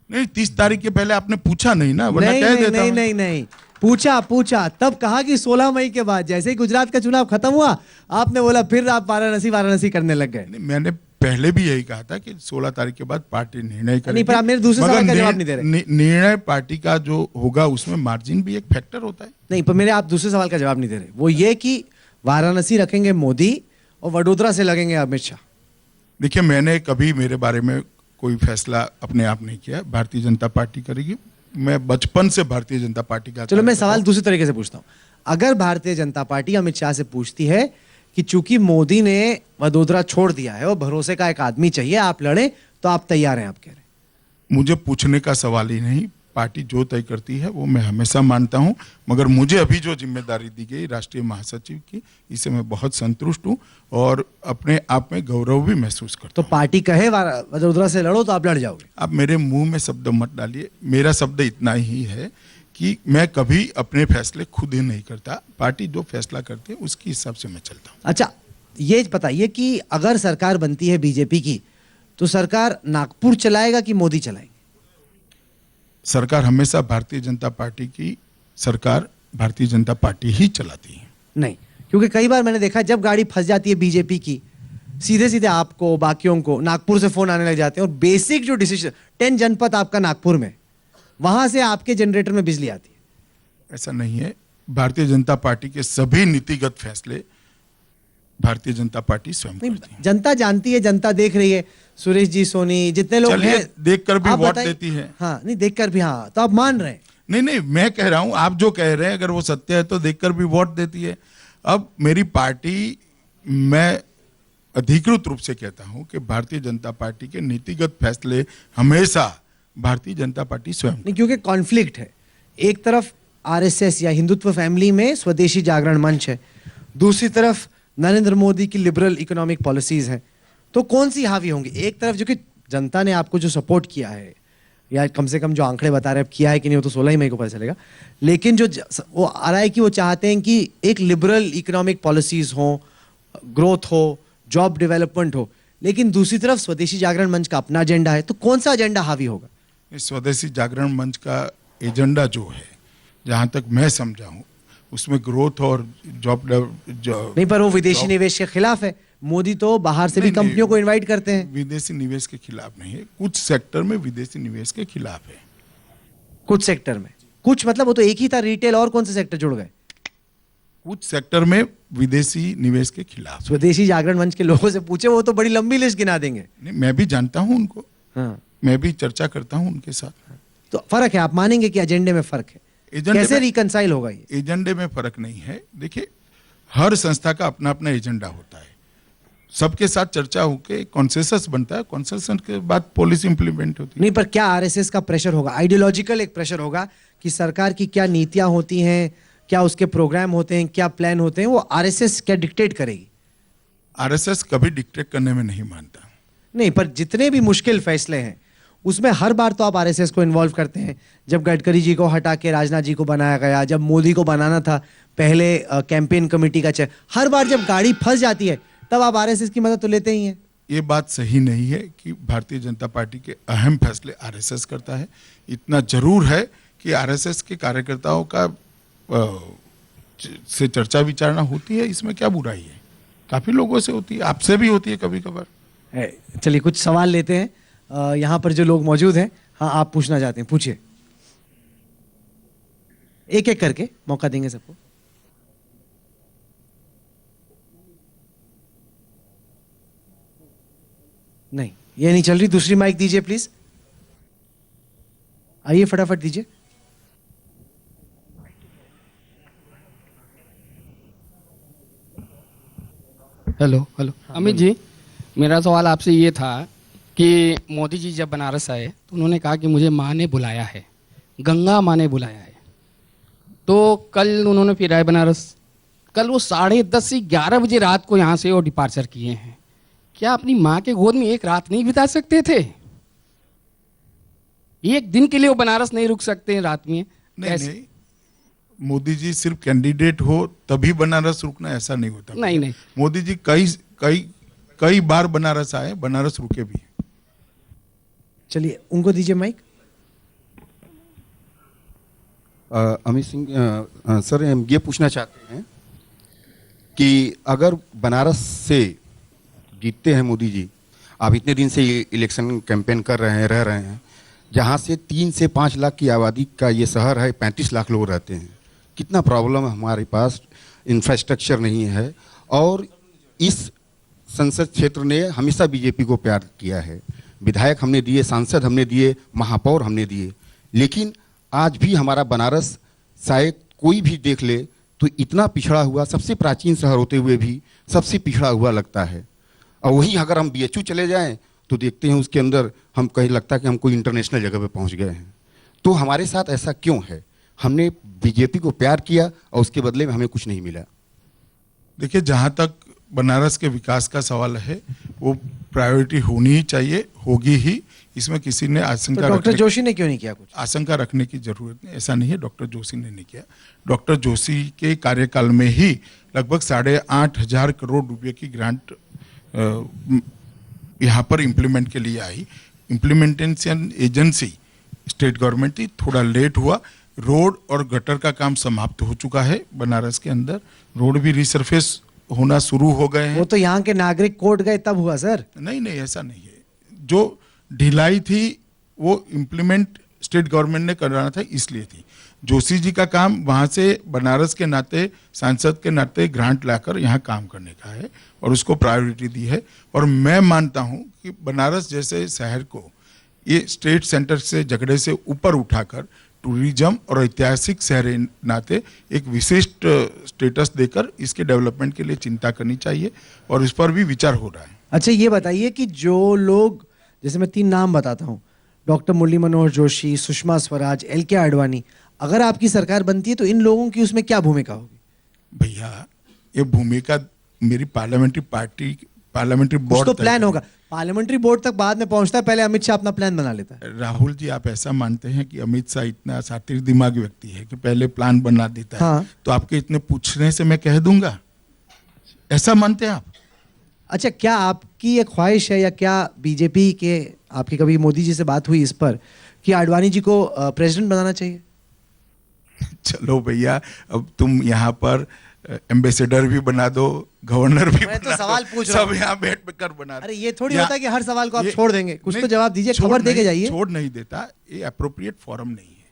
नहीं, 30 तारीख के पहले आपने पूछा नहीं ना, वरना कह देता। नहीं, पूछा तब कहा कि 16 मई के बाद जैसे ही गुजरात का चुनाव खत्म हुआ आपने बोला फिर आप वाराणसी करने लग गए। मैंने पहले भी यही कहा था कि 16 तारीख के बाद पार्टी निर्णय करेगी। नहीं, पर आप मेरे दूसरे सवाल का जवाब नहीं दे रहे। निर्णय पार्टी का जो होगा उसमें मार्जिन भी एक फैक्टर होता है। नहीं, पर मेरे आप दूसरे सवाल का जवाब नहीं दे रहे, वो ये कि वाराणसी रखेंगे मोदी और वडोदरा से लगेंगे अमित शाह। देखिए, मैंने कभी मेरे बारे में कोई फैसला अपने आप नहीं किया, भारतीय जनता पार्टी करेगी। मैं बचपन से भारतीय जनता पार्टी का। चलो, मैं सवाल दूसरे तरीके से पूछता हूं। अगर भारतीय जनता पार्टी अमित शाह से पूछती है कि चूंकि मोदी ने वडोदरा छोड़ दिया है और भरोसे का एक आदमी चाहिए, आप लड़े, तो आप तैयार हैं? आप कह रहे हैं। मुझे पूछने का सवाल ही नहीं, पार्टी जो तय करती है वो मैं हमेशा मानता हूं, मगर मुझे अभी जो जिम्मेदारी दी गई राष्ट्रीय महासचिव की, इससे मैं बहुत संतुष्ट हूं और अपने आप में गौरव भी महसूस करता हूं। तो पार्टी कहे वडोदरा से लड़ो तो आप लड़ जाओगे? आप मेरे मुंह में शब्द मत डालिए, मेरा शब्द इतना ही है कि मैं कभी अपने फैसले खुद ही नहीं करता, पार्टी जो फैसला करती है उसके हिसाब से मैं चलता हूं। अच्छा, ये बताइए कि अगर सरकार बनती है बीजेपी की, तो सरकार नागपुर चलाएगा कि मोदी चलाएंगे? सरकार हमेशा भारतीय जनता पार्टी की सरकार भारतीय जनता पार्टी ही चलाती है। नहीं, क्योंकि कई बार मैंने देखा जब गाड़ी फंस जाती है बीजेपी की, सीधे सीधे आपको, बाकियों को नागपुर से फोन आने लग जाते हैं और बेसिक जो डिसीजन, 10 जनपद आपका नागपुर में, वहां से आपके जनरेटर में बिजली आती है। ऐसा नहीं है, भारतीय जनता पार्टी के सभी नीतिगत फैसले भारतीय जनता पार्टी स्वयं नहीं, करती है। जनता जानती है, जनता देख रही है, सुरेश जी सोनी जितने लोग चलिए, हैं देखकर भी आप वोट बताइए। देती है। हाँ नहीं, देखकर भी, हाँ तो आप मान रहे हैं। नहीं नहीं, मैं कह रहा हूं, आप जो कह रहे हैं अगर वो सत्य है तो देखकर भी वोट देती है। अब मेरी पार्टी, मैं अधिकृत रूप से कहता हूं कि भारतीय जनता पार्टी के नीतिगत फैसले हमेशा भारतीय जनता पार्टी स्वयं। नहीं, क्योंकि कॉन्फ्लिक्ट है। एक तरफ आरएसएस या हिंदुत्व फैमिली में स्वदेशी जागरण मंच है, दूसरी तरफ नरेंद्र मोदी की लिबरल इकोनॉमिक पॉलिसीज हैं। तो कौन सी हावी होंगी? एक तरफ जो कि जनता ने आपको जो सपोर्ट किया है, या कम से कम जो आंकड़े बता रहे हैं, अब किया है कि नहीं वो तो 16 ही मई को पता चलेगा, लेकिन जो वो आ रहा है कि वो चाहते हैं कि एक लिबरल इकोनॉमिक पॉलिसीज हो, ग्रोथ हो, जॉब डेवलपमेंट हो, लेकिन दूसरी तरफ स्वदेशी जागरण मंच का अपना एजेंडा है। तो कौन सा एजेंडा हावी होगा? इस स्वदेशी जागरण मंच का एजेंडा जो है, जहां तक मैं समझा हूं, उसमें ग्रोथ और जॉब नहीं, पर वो विदेशी निवेश के खिलाफ है। मोदी तो बाहर से भी नहीं, कंपनियों को इनवाइट करते हैं। विदेशी निवेश के खिलाफ नहीं है, कुछ सेक्टर में विदेशी निवेश के खिलाफ है। कुछ सेक्टर में, कुछ मतलब वो तो एक ही था, रिटेल, और कौन से सेक्टर जुड़ गए? कुछ सेक्टर में विदेशी निवेश के खिलाफ। स्वदेशी जागरण मंच के लोगों से पूछे, वो तो बड़ी लंबी लिस्ट गिना देंगे। नहीं, मैं भी जानता हूं उनको, हाँ, मैं भी चर्चा करता हूं उनके साथ। तो फर्क है, आप मानेंगे कि एजेंडे में फर्क है? एजेंडे कैसे में- रिकंसाइल होगा ये? एजेंडे में फर्क नहीं है। देखिए, हर संस्था का अपना अपना एजेंडा होता है, सबके साथ चर्चा होकर कॉन्सेंसस बनता है, कॉन्सेंसस के बाद पॉलिसी इंप्लीमेंट होती है। नहीं, पर क्या आरएसएस का प्रेशर होगा? आइडियोलॉजिकल एक प्रेशर होगा कि सरकार की क्या नीतियां होती हैं, क्या उसके प्रोग्राम होते हैं, क्या प्लान होते हैं, वो आरएसएस क्या डिक्टेट करेगी? आरएसएस कभी डिक्टेट करने में नहीं मानता। नहीं, पर जितने भी मुश्किल फैसले हैं उसमें हर बार तो आप आरएसएस को इन्वॉल्व करते हैं। जब गडकरी जी को हटा के राजनाथ जी को बनाया गया, जब मोदी को बनाना था पहले कैंपेन कमेटी का चेयर, हर बार जब गाड़ी फंस जाती है तब आप आरएसएस की मदद तो लेते ही हैं। ये बात सही नहीं है कि भारतीय जनता पार्टी के अहम फैसले आरएसएस करता है। इतना जरूर है कि आरएसएस के कार्यकर्ताओं का से चर्चा विचारणा होती है, इसमें क्या बुराई है? काफी लोगों से होती है, आपसे भी होती है कभी कभार। चलिए कुछ सवाल लेते हैं। यहाँ पर जो लोग मौजूद हैं, हाँ आप पूछना चाहते हैं, पूछिए। एक एक करके मौका देंगे सबको। नहीं, ये नहीं चल रही, दूसरी माइक दीजिए प्लीज। आइए फटाफट दीजिए। हेलो हेलो अमित जी, मेरा सवाल आपसे ये था कि मोदी जी जब बनारस आए तो उन्होंने कहा कि मुझे माँ ने बुलाया है, गंगा माँ ने बुलाया है। तो कल उन्होंने फिर आए बनारस, कल वो 10:30 से 11 बजे रात को यहाँ से वो डिपार्चर किए हैं। क्या अपनी माँ के गोद में एक रात नहीं बिता सकते थे? एक दिन के लिए वो बनारस नहीं रुक सकते हैं रात में? नहीं, मोदी जी सिर्फ कैंडिडेट हो तभी बनारस रुकना, ऐसा नहीं होता। नहीं। मोदी जी कई बार बनारस आए, बनारस रुके भी। चलिए उनको दीजिए माइक। अमित सिंह सर, हम ये पूछना चाहते हैं कि अगर बनारस से जीतते हैं मोदी जी, आप इतने दिन से इलेक्शन कैंपेन कर रहे हैं, रह रहे हैं, जहाँ से 3 से 5 लाख की आबादी का ये शहर है, 35 लाख लोग रहते हैं। कितना प्रॉब्लम है हमारे पास, इंफ्रास्ट्रक्चर नहीं है। और इस संसद क्षेत्र ने हमेशा बीजेपी को प्यार किया है, विधायक हमने दिए, सांसद हमने दिए, महापौर हमने दिए, लेकिन आज भी हमारा बनारस शायद कोई भी देख ले तो इतना पिछड़ा हुआ, सबसे प्राचीन शहर होते हुए भी सबसे पिछड़ा हुआ लगता है। और वहीं अगर हम बीएचयू चले जाएं तो देखते हैं उसके अंदर हम कहीं लगता है कि हम कोई इंटरनेशनल जगह पे पहुंच गए हैं। तो हमारे साथ ऐसा क्यों है? हमने बीजेपी को प्यार किया और उसके बदले में हमें कुछ नहीं मिला। देखिए, जहां तक बनारस के विकास का सवाल है, वो प्रायोरिटी होनी ही चाहिए, होगी ही, इसमें किसी ने तो आशंका डॉक्टर जोशी ने क्यों नहीं किया कुछ? आशंका रखने की जरूरत नहीं, ऐसा नहीं है डॉक्टर जोशी ने नहीं किया। डॉक्टर जोशी के कार्यकाल में ही लगभग 8,500 करोड़ रुपए की ग्रांट यहाँ पर इम्प्लीमेंट के लिए आई। इम्प्लीमेंटेशन एजेंसी स्टेट गवर्नमेंट थी, थोड़ा लेट हुआ। रोड और गटर का काम समाप्त हो चुका है बनारस के अंदर, रोड भी रिसरफेस होना शुरू हो गए हैं। वो तो यहाँ के नागरिक कोर्ट गए तब हुआ सर। नहीं, ऐसा नहीं है। जो ढिलाई थी वो इम्प्लीमेंट स्टेट गवर्नमेंट ने कराना था इसलिए थी। जोशी जी का काम वहाँ से बनारस के नाते, सांसद के नाते ग्रांट लाकर यहाँ काम करने का है और उसको प्रायोरिटी दी है। और मैं मानता हूँ कि बनारस जैसे शहर को ये स्टेट सेंटर से झगड़े से ऊपर उठाकर टूरिज्म और ऐतिहासिक शहर के नाते एक विशिष्ट स्टेटस देकर इसके डेवलपमेंट के लिए चिंता करनी चाहिए और इस पर भी विचार हो रहा है। अच्छा ये बताइए कि जो लोग, जैसे मैं 3 नाम बताता हूँ, डॉक्टर मुरली मनोहर जोशी, सुषमा स्वराज, एल.के. आडवाणी, अगर आपकी सरकार बनती है तो इन लोगों की उसमें क्या भूमिका होगी? भैया ये भूमिका मेरी पार्लियामेंट्री कुछ बोर्ड तो प्लान होगा। पार्लियामेंट्री बोर्ड तक बाद में पहुंचता है, पहले अमित शाह अपना प्लान बना लेता है। राहुल जी, आप ऐसा मानते हैं कि अमित शाह इतना शातिर दिमाग व्यक्ति है कि पहले प्लान बना देता है? हाँ। तो आपके इतने पूछने से मैं कह दूंगा, ऐसा मानते हैं आप? अच्छा, क्या आपकी एक ख्वाहिश है या क्या बीजेपी के, आपकी कभी मोदी जी से बात हुई इस पर कि आडवाणी जी को प्रेसिडेंट बनाना चाहिए? चलो भैया, अब तुम यहाँ पर एम्बेसडर भी बना दो, गवर्नर भी मैं तो बना सवाल दो, पूछ रहा सब हूँ। यहाँ बैठ कर बना दो। अरे ये थोड़ी यहाँ- होता है कि हर सवाल को आप ये- छोड़ देंगे, कुछ तो नहीं, जवाब दीजिए, छोड़ खबर दे के नहीं- जाइए। छोड़ नहीं देता, ये अप्रोप्रिएट फॉरम नहीं है।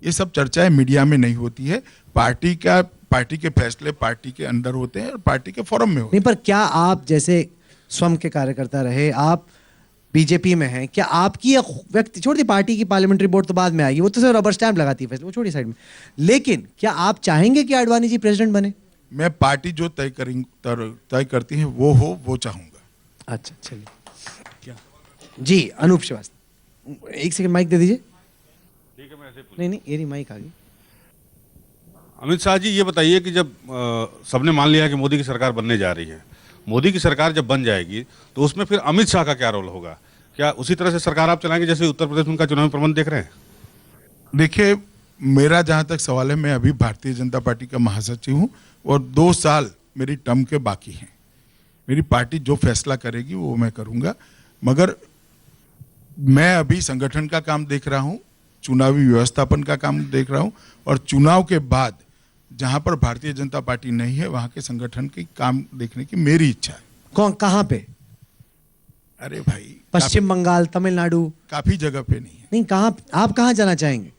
ये सब चर्चाएं मीडिया में नहीं होती है। पार्टी के फैसले पार्टी के अंदर होते हैं और पार्टी के फोरम में होते नहीं, पर क्या आप जैसे स्वयं के कार्यकर्ता रहे, आप बीजेपी में हैं, क्या आपकी एक व्यक्ति, छोड़ दी पार्टी की पार्लियामेंट्री बोर्ड तो बाद में आएगी, वो तो सिर्फ रबर स्टैंप लगाती है फैसले, वो छोड़ी साइड में, लेकिन क्या आप चाहेंगे कि आडवाणी जी प्रेसिडेंट बने? हैं। मैं पार्टी जो तय करती है वो चाहूंगा। अच्छा चलिए, क्या जी अनूप श्रीवास्तव, 1 सेकंड माइक दे दीजिए। नहीं ये नहीं, माइक आ गई। अमित शाह जी, ये बताइए कि जब सबने मान लिया कि मोदी की सरकार बनने जा रही है, मोदी की सरकार जब बन जाएगी तो उसमें फिर अमित शाह का क्या रोल होगा? क्या उसी तरह से सरकार आप चलाएंगे जैसे उत्तर प्रदेश में उनका चुनावी प्रबंध देख रहे हैं? देखिए, मेरा जहां तक सवाल है, मैं अभी भारतीय जनता पार्टी का महासचिव हूं और 2 साल मेरी टर्म के बाकी हैं। मेरी पार्टी जो फैसला करेगी वो मैं करूंगा, मगर मैं अभी संगठन का काम देख रहा हूं, चुनावी व्यवस्थापन का काम देख रहा हूं और चुनाव के बाद जहां पर भारतीय जनता पार्टी नहीं है वहां के संगठन की काम देखने की मेरी इच्छा है। कौन, कहाँ पे? अरे भाई, पश्चिम बंगाल, तमिलनाडु? काफी जगह पे नहीं है। नहीं, कहाँ आप कहाँ जाना चाहेंगे?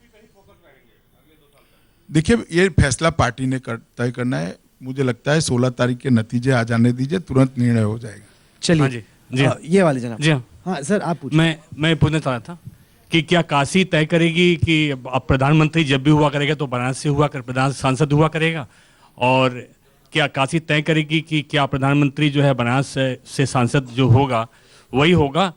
देखिए, ये फैसला पार्टी ने तय करना है। मुझे लगता है 16 तारीख के नतीजे आ जाने दीजिए, तुरंत निर्णय हो जाएगा। चलिए। हाँ जी, जी हाँ। ये वाले जनाब। जी हाँ। हाँ सर, आप पूछिए। मैं पूछना चाह रहा था कि क्या काशी तय करेगी कि अब प्रधानमंत्री जब भी हुआ करेगा तो बनारस से हुआ कर, प्रधान सांसद हुआ करेगा, और क्या काशी तय करेगी कि क्या प्रधानमंत्री जो है बनारस से सांसद जो होगा वही होगा?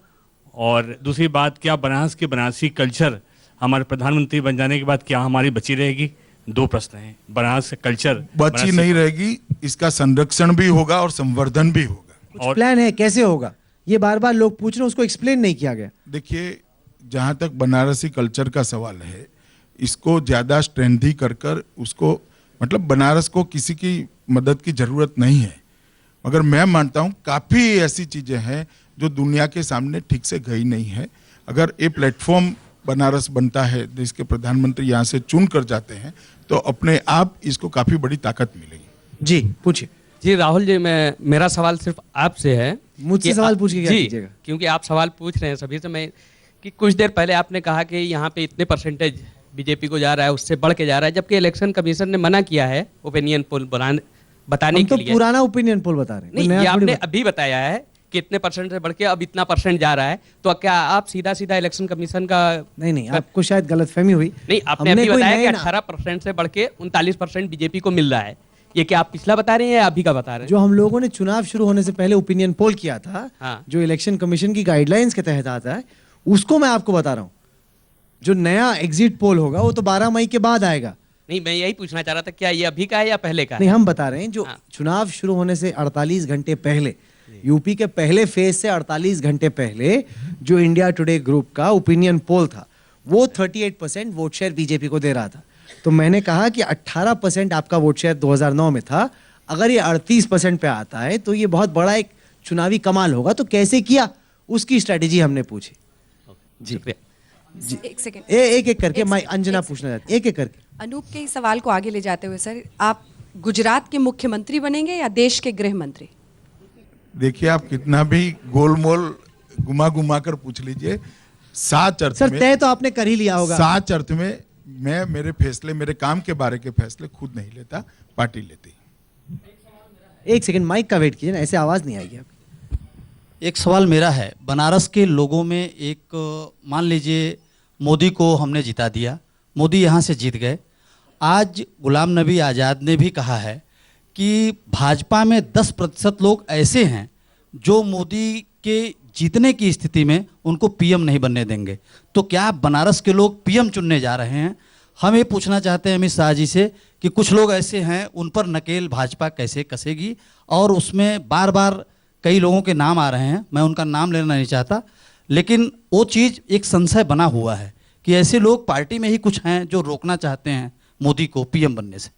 और दूसरी बात, क्या बनारस की बनारसी कल्चर हमारे प्रधानमंत्री बन जाने के बाद क्या हमारी बची रहेगी? 2 प्रश्न हैं। बनारस का कल्चर बची नहीं रहेगी, इसका संरक्षण भी होगा और संवर्धन भी होगा। कुछ प्लान है कैसे होगा? ये बार बार लोग पूछ रहे हैं, उसको एक्सप्लेन नहीं किया गया। देखिए, जहाँ तक बनारसी कल्चर का सवाल है, इसको ज़्यादा स्ट्रेंथी कर उसको, मतलब बनारस को किसी की मदद की ज़रूरत नहीं है, मगर मैं मानता हूँ काफ़ी ऐसी चीज़ें हैं जो दुनिया के सामने ठीक से गई नहीं है। अगर ये प्लेटफॉर्म बनारस बनता है, देश के प्रधानमंत्री यहाँ से चुन कर जाते हैं, तो अपने आप इसको काफ़ी बड़ी ताकत मिलेगी। जी पूछिए। जी राहुल जी, मेरा सवाल सिर्फ आपसे है। मुझसे कि सवाल पूछ के क्या जी, कीजिएगा? क्योंकि आप सवाल पूछ रहे हैं सभी से, मैं कि कुछ देर पहले आपने कहा कि यहाँ पे इतने परसेंटेज बीजेपी को जा रहा है, उससे बढ़ के जा रहा है, जबकि इलेक्शन कमीशन ने मना किया है ओपिनियन पोल बताने हम के तो लिए। पुराना ओपिनियन पोल बता रहे हैं, नहीं, कोई ये नया थोड़ी आपने अभी बताया है कि इतने परसेंट से बढ़ के अब इतना परसेंट जा रहा है, तो क्या आप सीधा सीधा इलेक्शन कमीशन का? नहीं, आपको शायद गलतफहमी हुई। नहीं, आपने हमने अभी कोई बताया नए कि ना- 18% से बढ़ के 39% बीजेपी को मिल रहा है। ये क्या आप पिछला बता रहे हैं या अभी का बता रहे हैं? जो हम लोगों ने चुनाव शुरू होने से पहले ओपिनियन पोल किया था, हाँ। जो इलेक्शन कमीशन की गाइडलाइंस के तहत आता है, उसको मैं आपको बता रहा हूँ। जो नया एग्जिट पोल होगा वो तो 12 मई के बाद आएगा। नहीं, मैं यही पूछना चाह रहा था, क्या ये अभी का है या पहले का है? नहीं, हम बता रहे हैं जो हाँ। चुनाव शुरू होने से 48 घंटे पहले, यूपी के पहले फेज से 48 घंटे पहले जो इंडिया टुडे ग्रुप का ओपिनियन पोल था, वो 38% वोट शेयर बीजेपी को दे रहा था। तो मैंने कहा कि 18% आपका वोट शेयर 2009 में था, अगर ये 38% पे आता है तो ये बहुत बड़ा एक चुनावी कमाल होगा। तो कैसे किया, उसकी स्ट्रेटेजी हमने पूछी। जी एक सेकंड, एक एक करके, मैं एक अंजना सेकंड। पूछना चाहती, एक एक करके। अनूप के इस सवाल को आगे ले जाते हुए सर, आप गुजरात के मुख्यमंत्री बनेंगे या देश के गृह मंत्री? देखिए, आप कितना भी गोलमोल घुमा कर पूछ लीजिए, साच अर्थ सर में, तय तो आपने कर ही लिया होगा। साच अर्थ में मैं मेरे फैसले, मेरे काम के बारे के फैसले खुद नहीं लेता, पार्टी लेती। एक सेकंड, माइक का वेट कीजिए ना, ऐसे आवाज नहीं आएगी आपकी। एक सवाल मेरा है, बनारस के लोगों में एक, मान लीजिए मोदी को हमने जिता दिया, मोदी यहाँ से जीत गए। आज गुलाम नबी आज़ाद ने भी कहा है कि भाजपा में 10% लोग ऐसे हैं जो मोदी के जीतने की स्थिति में उनको पीएम नहीं बनने देंगे। तो क्या बनारस के लोग पीएम चुनने जा रहे हैं? हम ये पूछना चाहते हैं अमित शाह जी से कि कुछ लोग ऐसे हैं, उन पर नकेल भाजपा कैसे कसेगी? और उसमें बार बार कई लोगों के नाम आ रहे हैं, मैं उनका नाम लेना नहीं चाहता, लेकिन वो चीज़ एक संशय बना हुआ है कि ऐसे लोग पार्टी में ही कुछ हैं जो रोकना चाहते हैं मोदी को पीएम बनने से।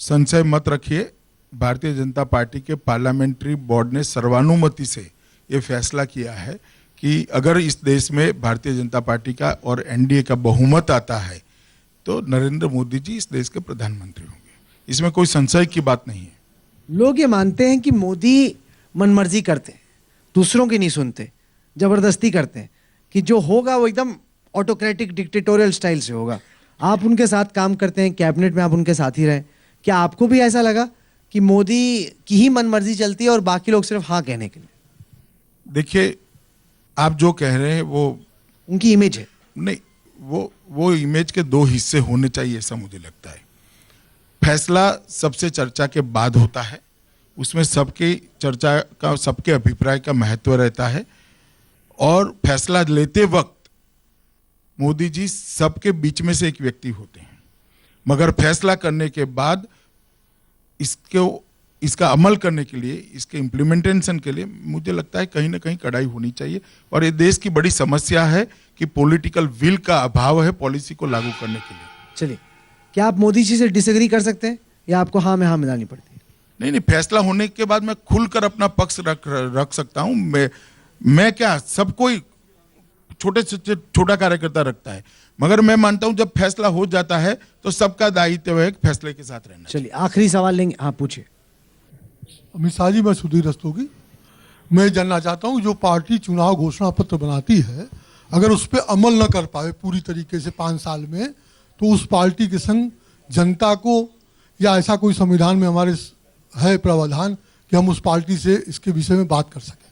संशय मत रखिए, भारतीय जनता पार्टी के पार्लियामेंट्री बोर्ड ने सर्वानुमति से ये फैसला किया है कि अगर इस देश में भारतीय जनता पार्टी का और एनडीए का बहुमत आता है तो नरेंद्र मोदी जी इस देश के प्रधानमंत्री होंगे। इसमें कोई संशय की बात नहीं है। लोग ये मानते हैं कि मोदी मनमर्जी करते हैं, दूसरों की नहीं सुनते, जबरदस्ती करते हैं, कि जो होगा वो एकदम ऑटोक्रेटिक डिक्टेटोरियल स्टाइल से होगा। आप उनके साथ काम करते हैं, कैबिनेट में आप उनके साथ ही रहे, क्या आपको भी ऐसा लगा कि मोदी की ही मनमर्जी चलती है और बाकी लोग सिर्फ हाँ कहने के लिए? देखिए, आप जो कह रहे हैं वो उनकी इमेज है। नहीं, वो इमेज के दो हिस्से होने चाहिए, ऐसा मुझे लगता है। फैसला सबसे चर्चा के बाद होता है, उसमें सबकी चर्चा का, सबके अभिप्राय का महत्व रहता है, और फैसला लेते वक्त मोदी जी सबके बीच में से एक व्यक्ति होते हैं, मगर फैसला करने के बाद इसका अमल करने के लिए, इसके इम्प्लीमेंटेशन के लिए मुझे लगता है कहीं ना कहीं कड़ाई होनी चाहिए। और ये देश की बड़ी समस्या है कि पॉलिटिकल विल का अभाव है पॉलिसी को लागू करने के लिए। चलिए, क्या आप मोदी जी से डिसएग्री कर सकते हैं या आपको हाँ में हाँ मिलानी पड़ती है? नहीं, फैसला होने के बाद मैं खुलकर अपना पक्ष रख सकता हूं। मैं क्या, सब कोई छोटे से छोटा कार्यकर्ता रखता है, मगर मैं मानता हूं जब फैसला हो जाता है तो सबका दायित्व है फैसले के साथ रहना। चलिए, आखिरी सवाल लेंगे, हाँ पूछिए। अमित शाह जी, मैं सुधीर रस्तोगी। मैं जानना चाहता हूं, जो पार्टी चुनाव घोषणा पत्र बनाती है, अगर उस पर अमल न कर पाए पूरी तरीके से 5 साल में, तो उस पार्टी के संग जनता को, या ऐसा कोई संविधान में हमारे है प्रावधान कि हम उस पार्टी से इसके विषय में बात कर सकें?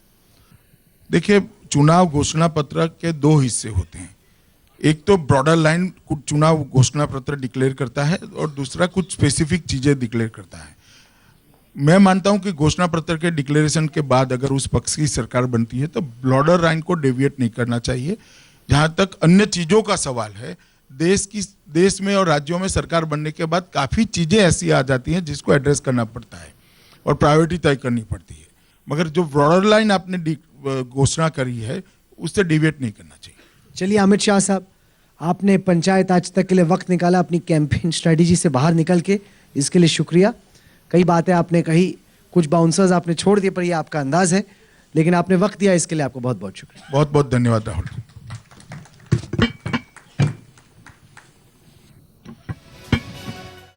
देखिए, चुनाव घोषणा पत्र के दो हिस्से होते हैं। एक तो ब्रॉडर लाइन चुनाव घोषणा पत्र डिक्लेयर करता है और दूसरा कुछ स्पेसिफिक चीजें डिक्लेयर करता है। मैं मानता हूं कि घोषणा पत्र के डिक्लेरेशन के बाद अगर उस पक्ष की सरकार बनती है तो ब्रॉडर लाइन को डेविएट नहीं करना चाहिए। जहां तक अन्य चीजों का सवाल है, देश में और राज्यों में सरकार बनने के बाद काफी चीजें ऐसी आ जाती हैं जिसको एड्रेस करना पड़ता है और प्रायोरिटी तय करनी पड़ती है, मगर जो ब्रॉडर लाइन आपने घोषणा करी है उससे डिविएट नहीं करना चाहिए। चलिए अमित शाह साहब, आपने पंचायत आज तक के लिए वक्त निकाला अपनी कैंपेन स्ट्रेटेजी से बाहर निकल के, इसके लिए शुक्रिया। कई बातें आपने कही, कुछ बाउंसर्स आपने छोड़ दिए, पर ये आपका अंदाज है, लेकिन आपने वक्त दिया, इसके लिए आपको बहुत बहुत शुक्रिया। बहुत बहुत धन्यवाद राहुल।